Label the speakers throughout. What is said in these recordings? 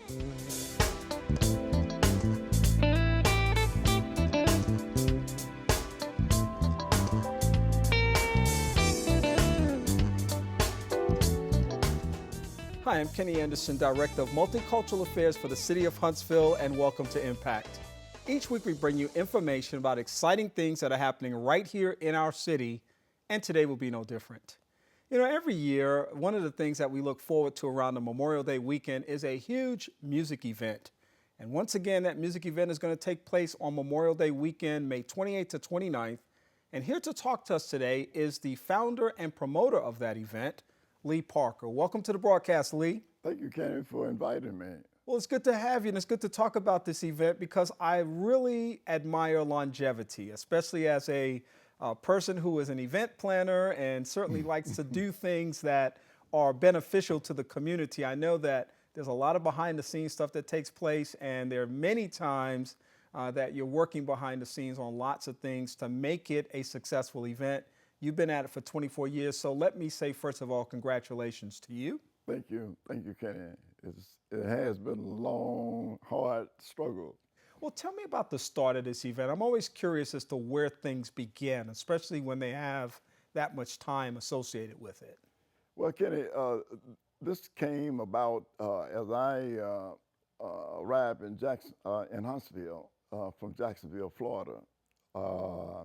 Speaker 1: Hi, I'm Kenny Anderson, Director of Multicultural Affairs for the City of Huntsville, and welcome to Impact. Each week we bring you information about exciting things that are happening right here in our city, and today will be no different. You know, every year, one of the things that we look forward to around the Memorial Day weekend is a huge music event. And once again, that music event is going to take place on Memorial Day weekend, May 28th to 29th. And here to talk to us today is the founder and promoter of that event, Lee Parker. Welcome to the broadcast, Lee.
Speaker 2: Thank you, Kenny, for inviting me.
Speaker 1: Well, it's good to have you, and it's good to talk about this event because I really admire longevity, especially as a person who is an event planner and certainly likes to do things that are beneficial to the community. I know that there's a lot of behind-the-scenes stuff that takes place, and there are many times that you're working behind the scenes on lots of things to make it a successful event. You've been at it for 24 years, so let me say, first of all, congratulations to you.
Speaker 2: Thank you, Kenny. It has been a long, hard struggle.
Speaker 1: Well, tell me about the start of this event. I'm always curious as to where things begin, especially when they have that much time associated with it.
Speaker 2: Well, Kenny, this came about as I arrived in Huntsville from Jacksonville, Florida. I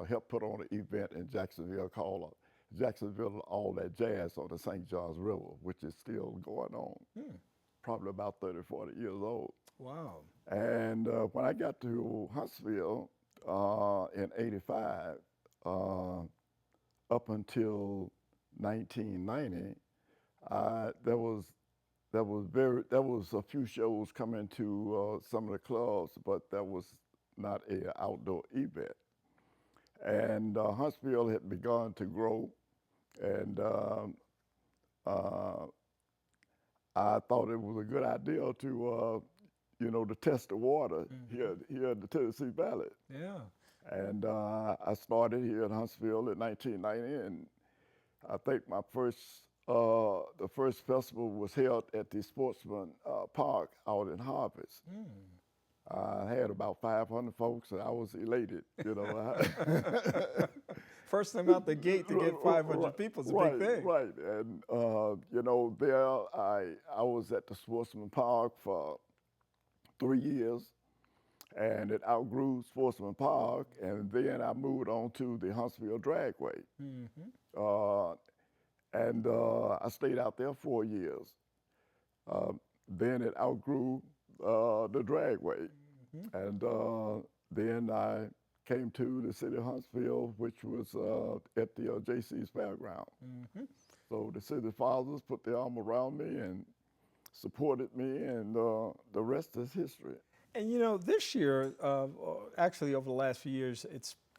Speaker 2: helped put on an event in Jacksonville called Jacksonville All That Jazz on the St. Johns River, which is still going on, probably about 30, 40 years old.
Speaker 1: Wow.
Speaker 2: And when I got to Huntsville in '85, up until 1990, there was a few shows coming to some of the clubs, but that was not an outdoor event. And Huntsville had begun to grow, and I thought it was a good idea to, to test the water here in the Tennessee Valley.
Speaker 1: Yeah.
Speaker 2: And I started here in Huntsville in 1990, and I think the first festival was held at the Sportsman Park out in Harvest. I had about 500 folks, and I was elated,
Speaker 1: First time out the gate to get 500 people is a big thing.
Speaker 2: Right, and there I was at the Sportsman Park for 3 years, and it outgrew Sportsman Park, and then I moved on to the Huntsville Dragway. And I stayed out there 4 years. Then it outgrew the Dragway. And then I came to the city of Huntsville, which was at the J.C.'s Fairground. So the city fathers put their arm around me and supported me, and the rest is history.
Speaker 1: And you know, this year, actually over the last few years,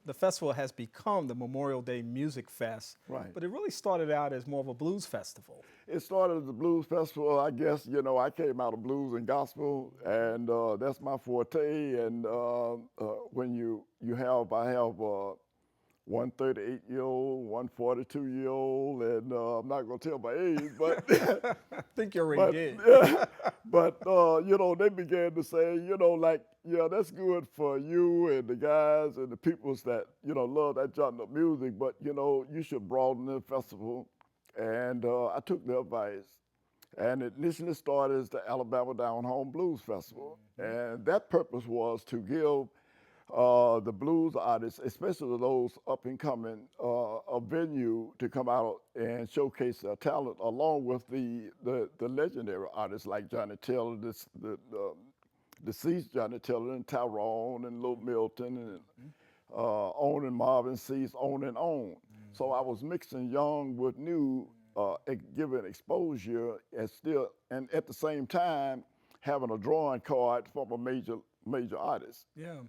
Speaker 1: the festival has become the Memorial Day Music Fest.
Speaker 2: Right.
Speaker 1: But it really started out as more of a blues festival.
Speaker 2: It started as a blues festival. I guess, I came out of blues and gospel, and that's my forte. And when I have one 38-year-old, one 42-year-old, and I'm not going to tell my age, but
Speaker 1: I think you already did.
Speaker 2: But they began to say, that's good for you and the guys and the peoples that, love that genre of music, but, you should broaden the festival. And I took the advice. And it initially started as the Alabama Down Home Blues Festival. And that purpose was to give the blues artists, especially those up and coming, a venue to come out and showcase their talent, along with the legendary artists like Johnny Taylor, the deceased Johnny Taylor, and Tyrone, and Lil Milton, and on and Marvin Cease, on and on. So I was mixing young with new, giving exposure, and at the same time having a drawing card from a major artist.
Speaker 1: Yeah.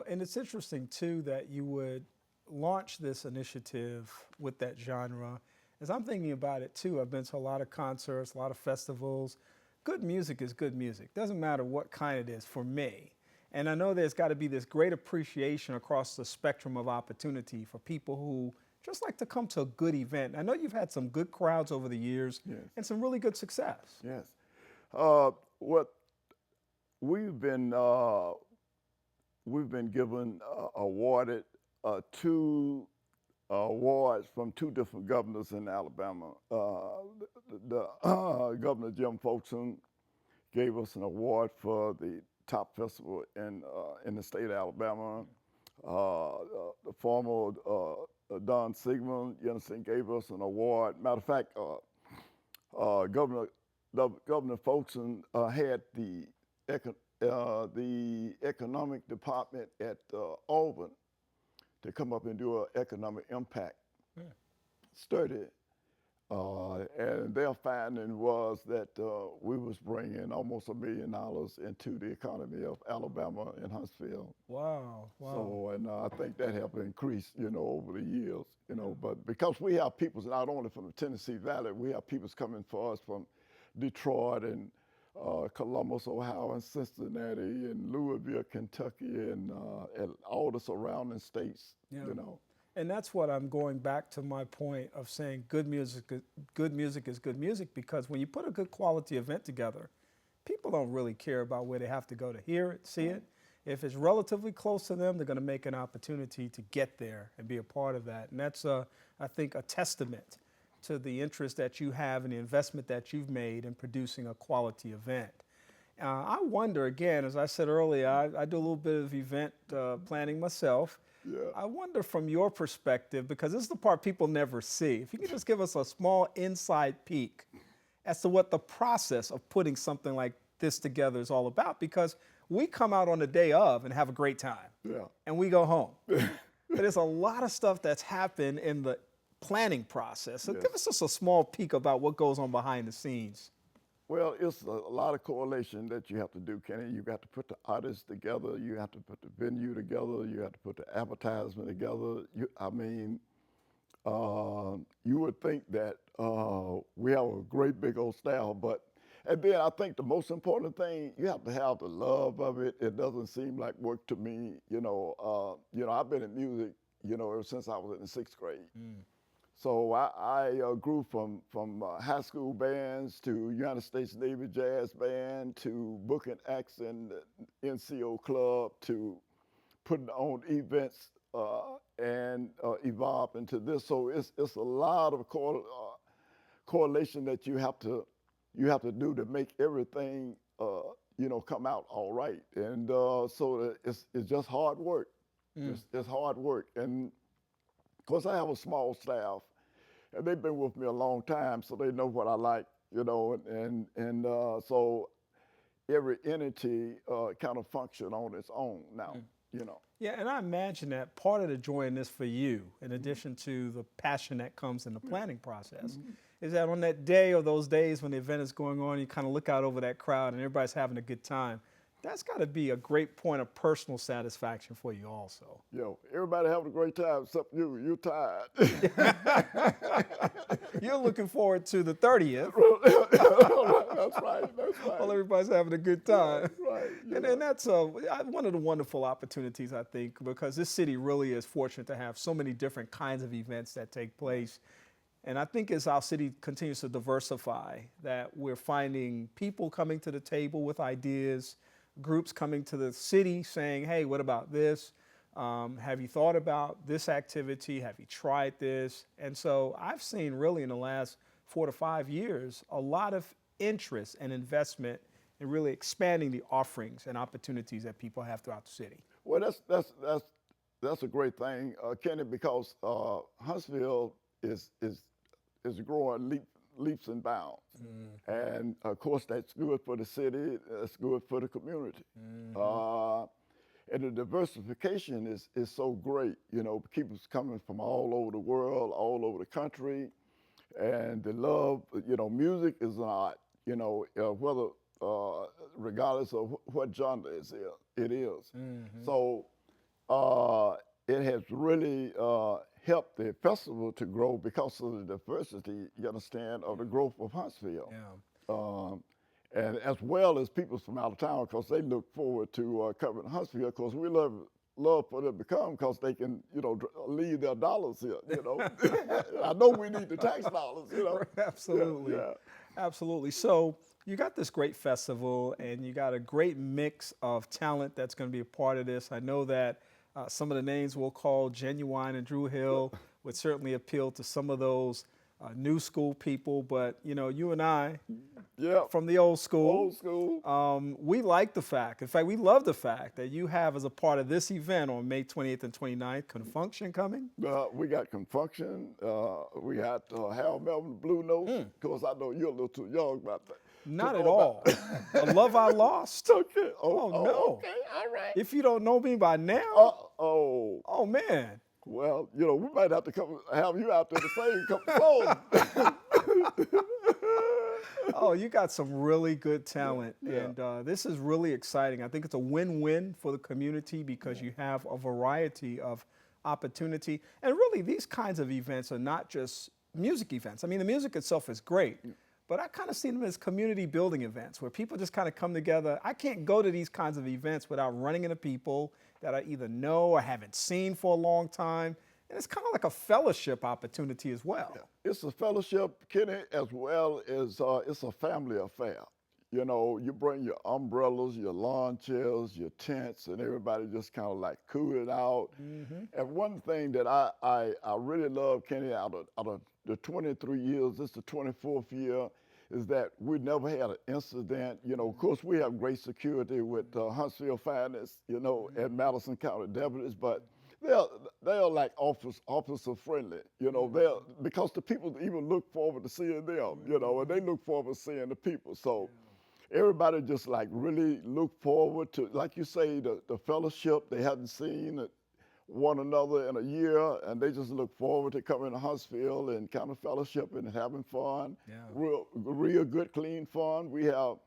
Speaker 1: And it's interesting, too, that you would launch this initiative with that genre. As I'm thinking about it, too, I've been to a lot of concerts, a lot of festivals. Good music is good music. Doesn't matter what kind it is for me. And I know there's got to be this great appreciation across the spectrum of opportunity for people who just like to come to a good event. I know you've had some good crowds over the years,
Speaker 2: yes,
Speaker 1: and some really good success.
Speaker 2: Yes. What we've been uh, we've been given awarded two awards from two different governors in Alabama. The Governor Jim Folkson gave us an award for the top festival in the state of Alabama. The former Don Sigmund, you understand, gave us an award. Matter of fact, Governor Governor Folkson had the economic department at Auburn to come up and do an economic impact study. And their finding was that we was bringing almost $1 million into the economy of Alabama and Huntsville.
Speaker 1: Wow, wow.
Speaker 2: So, and I think that have increased, over the years, But because we have people not only from the Tennessee Valley, we have people coming for us from Detroit and Columbus, Ohio, and Cincinnati, and Louisville, Kentucky, and all the surrounding states,
Speaker 1: Yeah. And that's what I'm going back to my point of saying good music is good music, because when you put a good quality event together, people don't really care about where they have to go to hear it, see it. If it's relatively close to them, they're going to make an opportunity to get there and be a part of that. And that's, I think, a testament to the interest that you have and the investment that you've made in producing a quality event. I wonder, again, as I said earlier, I do a little bit of event planning myself.
Speaker 2: Yeah.
Speaker 1: I wonder from your perspective, because this is the part people never see, if you could just give us a small inside peek as to what the process of putting something like this together is all about, because we come out on the day of and have a great time, and we go home. But there's a lot of stuff that's happened in the planning process. So give us just a small peek about what goes on behind the scenes.
Speaker 2: Well, it's a lot of correlation that you have to do, Kenny. You got to put the artists together. You have to put the venue together. You have to put the advertisement together. You would think that we have a great big old staff, and then I think the most important thing, you have to have the love of it. It doesn't seem like work to me. I've been in music, ever since I was in the 6th grade. So I grew from high school bands to United States Navy Jazz Band to booking acts in the NCO Club to putting on events and evolve into this. So it's a lot of correlation that you have to do to make everything come out all right. And so it's just hard work. It's hard work. And of course, I have a small staff, and they've been with me a long time, so they know what I like, and so every entity kind of function on its own now,
Speaker 1: Yeah, and I imagine that part of the joy in this for you, in addition to the passion that comes in the planning process, is that on that day or those days when the event is going on, you kind of look out over that crowd and everybody's having a good time. That's got to be a great point of personal satisfaction for you also.
Speaker 2: Everybody having a great time except you. You're tired.
Speaker 1: You're looking forward to the 30th.
Speaker 2: That's right.
Speaker 1: While everybody's having a good time.
Speaker 2: Right.
Speaker 1: And that's one of the wonderful opportunities, I think, because this city really is fortunate to have so many different kinds of events that take place. And I think as our city continues to diversify, that we're finding people coming to the table with ideas, groups coming to the city saying, hey, what about this? Have you thought about this activity? Have you tried this? And so I've seen really in the last 4 to 5 years, a lot of interest and investment in really expanding the offerings and opportunities that people have throughout the city.
Speaker 2: Well, that's a great thing, Kenny, because Huntsville is growing leaps and bounds. And of course, that's good for the city, that's good for the community. And the diversification is so great, people coming from all over the world, all over the country, and they love, music is an art, whether, regardless of what genre it is. So it has really helped the festival to grow because of the diversity, you understand, of the growth of Huntsville. And as well as people from out of town, because they look forward to covering Huntsville, because we love for them to come because they can, leave their dollars here, I know we need the tax dollars,
Speaker 1: Absolutely.
Speaker 2: Yeah.
Speaker 1: Absolutely. So You got this great festival and you got a great mix of talent that's going to be a part of this. I know that some of the names we'll call Genuine and Drew Hill would certainly appeal to some of those new school people, but you know, you and I,
Speaker 2: Yeah,
Speaker 1: from the old school,
Speaker 2: old school.
Speaker 1: we like the fact, in fact, we love the fact that you have as a part of this event on May 28th and 29th, Confunction coming.
Speaker 2: We got Confunction. We got Harold Melvin, Blue Notes. Of course, I know you're a little too young about that.
Speaker 1: Not
Speaker 2: to
Speaker 1: at
Speaker 2: know
Speaker 1: all. The Love I Lost.
Speaker 2: Okay.
Speaker 1: Oh, no.
Speaker 2: Okay. All right.
Speaker 1: If you don't know me by now, oh man.
Speaker 2: Well, you know, we might have to have you out there to sing a couple songs.
Speaker 1: Oh, you got some really good talent,
Speaker 2: Yeah.
Speaker 1: and this is really exciting. I think it's a win-win for the community because you have a variety of opportunity. And really, these kinds of events are not just music events. I mean, the music itself is great, but I kind of see them as community building events where people just kind of come together. I can't go to these kinds of events without running into people that I either know or haven't seen for a long time. And it's kind of like a fellowship opportunity as well.
Speaker 2: It's a fellowship, Kenny, as well as it's a family affair. You know, you bring your umbrellas, your lawn chairs, your tents, and everybody just kind of like cool it out. And one thing that I really love, Kenny, out of the 23 years, this is the 24th year, is that we never had an incident. You know, of course, we have great security with Huntsville Finest, you know, and Madison County deputies, but they're like officer friendly, you know, because the people even look forward to seeing them, you know, and they look forward to seeing the people. So everybody just like really look forward to, like you say, the fellowship. They hadn't seen one another in a year, and they just look forward to coming to Huntsville and kind of fellowship and having fun. Real good, clean fun. We have,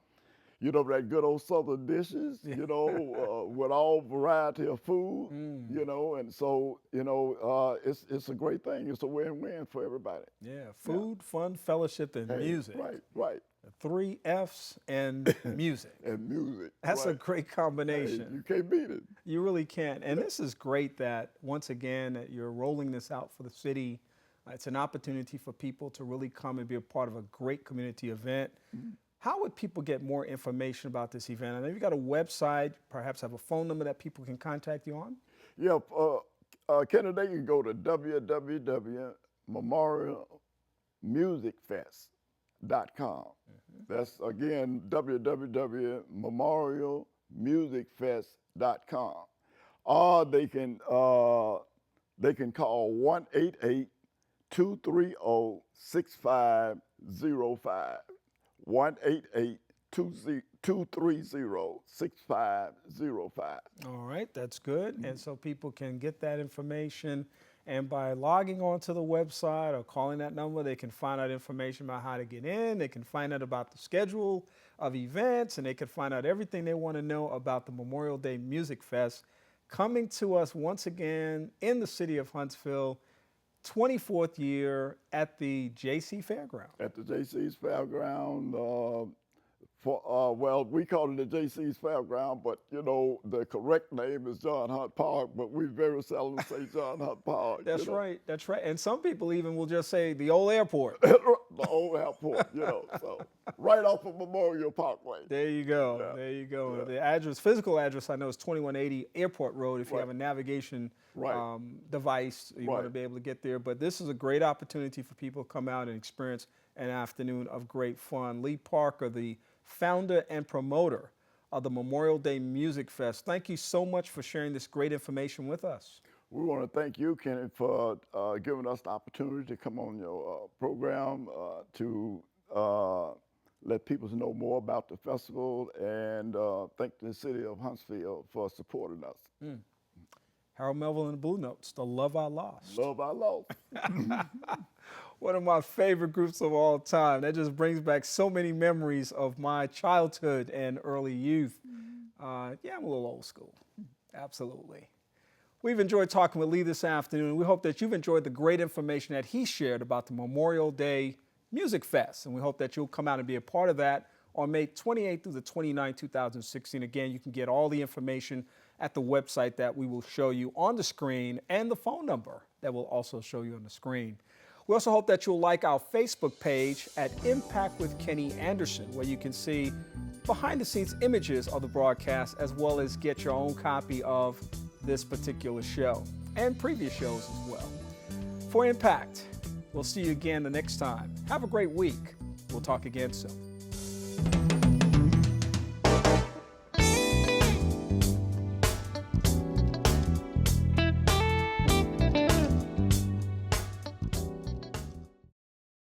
Speaker 2: you know, that good old Southern dishes, you know, with all variety of food, you know, and so, you know, it's a great thing. It's a win-win for everybody.
Speaker 1: Yeah, food, fun, fellowship, and music.
Speaker 2: Right.
Speaker 1: The 3 F's and music.
Speaker 2: And music.
Speaker 1: That's a great combination.
Speaker 2: Hey, you can't beat it.
Speaker 1: You really can't. And this is great that, once again, that you're rolling this out for the city. It's an opportunity for people to really come and be a part of a great community event. How would people get more information about this event? I know you've got a website, perhaps have a phone number that people can contact you on?
Speaker 2: Yeah, Kenny, they can go to www.memorialmusicfest.com. That's, again, www.memorialmusicfest.com. Or they can call 1-888-230-6505. 1-888-230-6505.
Speaker 1: All right, that's good. And so people can get that information. And by logging onto the website or calling that number, they can find out information about how to get in. They can find out about the schedule of events, and they can find out everything they want to know about the Memorial Day Music Fest coming to us once again in the city of Huntsville, 24th year at the JC Fairground.
Speaker 2: At the JC's Fairground. Well, we call it the JC's Fairground, but, you know, the correct name is John Hunt Park, but we very seldom say John Hunt Park.
Speaker 1: That's right. That's right. And some people even will just say the old airport.
Speaker 2: The old airport, you know, so right off of Memorial Parkway.
Speaker 1: There you go.
Speaker 2: Yeah.
Speaker 1: There you go.
Speaker 2: Yeah.
Speaker 1: The address, physical address, I know is 2180 Airport Road. If you have a navigation device, you want to be able to get there. But this is a great opportunity for people to come out and experience an afternoon of great fun. Lee Parker, the founder and promoter of the Memorial Day Music Fest. Thank you so much for sharing this great information with us.
Speaker 2: We want to thank you, Kenny, for giving us the opportunity to come on your program to let people know more about the festival, and thank the city of Huntsville for supporting us.
Speaker 1: Harold Melville and the Blue Notes, The Love I Lost.
Speaker 2: Love I Lost.
Speaker 1: One of my favorite groups of all time. That just brings back so many memories of my childhood and early youth. Yeah, I'm a little old school. Absolutely. We've enjoyed talking with Lee this afternoon. We hope that you've enjoyed the great information that he shared about the Memorial Day Music Fest. And we hope that you'll come out and be a part of that on May 28th through the 29th, 2016. Again, you can get all the information at the website that we will show you on the screen and the phone number that will also show you on the screen. We also hope that you'll like our Facebook page at Impact with Kenny Anderson, where you can see behind-the-scenes images of the broadcast as well as get your own copy of this particular show and previous shows as well. For Impact, we'll see you again the next time. Have a great week. We'll talk again soon.